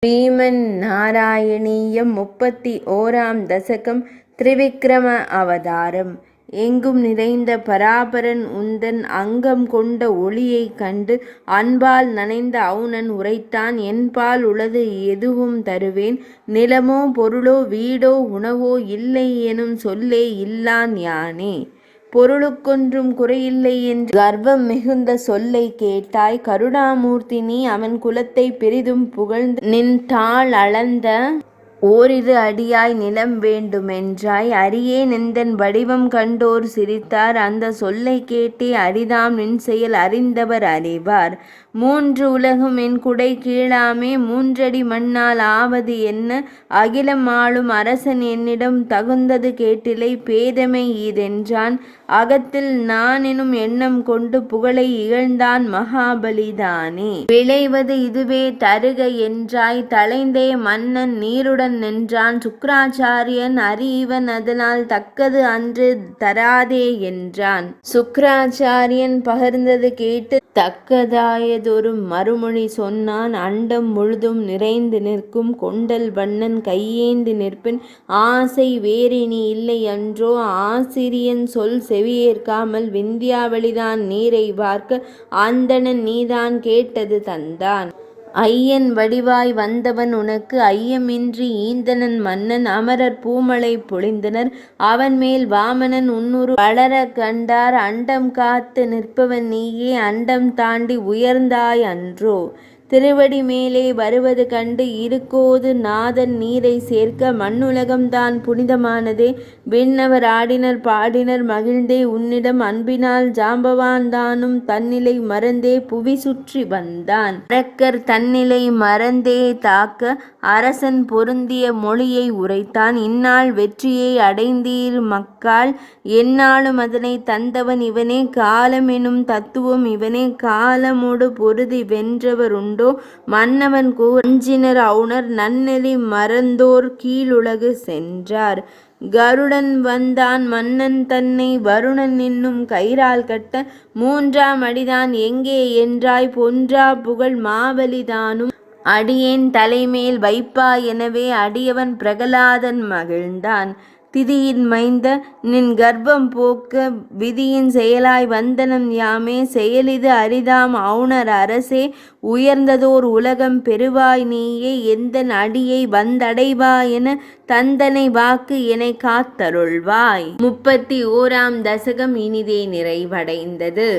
ஸ்ரீமன் நாராயணீயம் 31ஆம் தசகம் திரிவிக்ரம அவதாரம். எங்கும் நிறைந்த பராபரன் உந்தன் அங்கம் கொண்ட ஒளியைக் கண்டு அன்பால் நனைந்த அவுணன் உரைத்தான், என்பால் உளது எதுவும் தருவேன், நிலமோ பொருளோ வீடோ உணவோ இல்லை எனும் சொல்லே இல்லான் யானே. பொருளுக்கொன்றும் குறையில்லை என்று கர்வம் மிகுந்த சொல்லை கேட்டாய். கருணாமூர்த்தி நீ அவன் குலத்தை பெரிதும் புகழ்ந்து நின் தாள் அளந்த ஓரிரு அடியாய் நிலம் வேண்டுமென்றாய். அறியேன் எந்தன் வடிவம் கண்டோர் சிரித்தார், அந்த சொல்லை கேட்டே அரிதாம் நின் செயல் அறிந்தவர் அறிவார். 3 உலகும் என் குடை கீழாமே, 3 அடி மண்ணால் ஆவது என்ன? அகிலம் ஆளும் அரசன் என்னிடம் தகுந்தது கேட்டிலை, பேதமை ஈதென்றான். அகத்தில் நான் எனும் எண்ணம் கொண்டு புகழை இகழ்ந்தான் மகாபலிதானே. விளைவது இதுவே தருக என்றாய், தளைந்தே மன்னன் நீருடன் நின்றான். சுக்ராச்சாரியன் அறிவன் அதனால் தக்கது அன்று தராதே என்றான். சுக்ராச்சாரியன் பகர்ந்தது கேட்டு தக்கதாயதொரு மறுமொழி சொன்னான். அண்டம் முழுதும் நிறைந்து நிற்கும் கொண்டல் வண்ணன் கையேந்தி நிற்பின் ஆசை வேறினி இல்லை அன்றோ. ஆசிரியன் சொல் செவியேற்காமல் விந்தியாவளிதான் நீரை வார்க்க அந்தணன் நீதான் கேட்டது தந்தான். ஐயன் வடிவாய் வந்தவன் உனக்கு ஐயமின்றி ஈந்தனன் மன்னன். அமரர் பூமழை பொழிந்தனர் அவன் மேல் வாமனன் உன்னுரு வளர கண்டார். அண்டம் காத்து நிற்பவன் நீயே, அண்டம் தாண்டி உயர்ந்தாய் அன்றோ. திருவடி மேலே வருவது கண்டு இருக்கோது நாதன் நீரை சேர்க்க, மண்ணுலகம்தான் புனிதமானதே. விண்ணவர் ஆடினர் பாடினர் மகிழ்ந்தே உன்னிடம் அன்பினால் ஜாம்பவான் தானும் தன்னிலை மறந்தே புவி சுற்றி வந்தான். அரக்கர் தன்னிலை மறந்தே தாக்க அரசன் பொருந்திய மொழியை உரைத்தான். இந்நாள் வெற்றியை அடைந்தீர் மக்காள், எந்நாளும் அதனை தந்தவன் இவனே. காலம் எனும் தத்துவம் இவனே, காலமோடு பொருதி வென்றவர் உண்டு. மன்னவன் அஞ்சினர் அவுணர் நன்னெறி மறந்தோர் கீழுலகு சென்றார். கருடன் வந்தான் மன்னன் தன்னை வருணன் என்னும் கயிறால் கட்ட, 3ஆம் அடிதான் எங்கே என்றாய், பொன்றா புகழ் மாவலிதானும் அடியேன் தலைமேல் வைப்பா எனவே. அடியவன் பிரகலாதன் மகிழ்ந்தான். திதியின் மைந்த நின் கர்ப்பம் போக்க விதியின் செயலாய் வந்தனம் யாமே. செயலிது அரிதாம் அவுணர் அரசே, உயர்ந்ததோர் உலகம் பெறுவாய் நீயே. எந்தன் அடியை வந்தடைவாய் என தந்தனை வாக்கு எனை காத்தருள்வாய். 31ஆம் தசகம் இனிதே நிறைவடைந்தது.